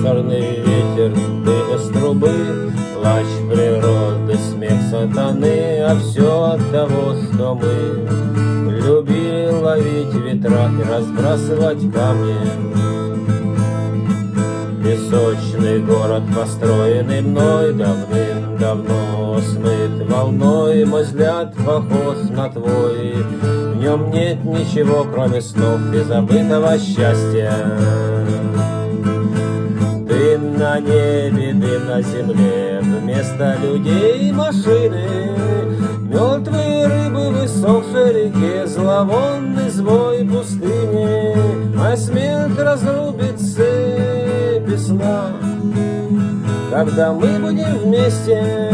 мусорный ветер, дым из трубы, плач природы, смех сатаны, а все от того, что мы любили ловить ветра и разбрасывать камни. Песочный город, построенный мной давным-давно, смыт волной, мой взгляд похож на твой. В нем нет ничего, кроме снов и забытого счастья. Дым на небе, дым на земле, вместо людей машины, мертвые рыбы в высохшей реке, зловонный звой пустыни. А смерть разрубит цепи сна, когда мы будем вместе.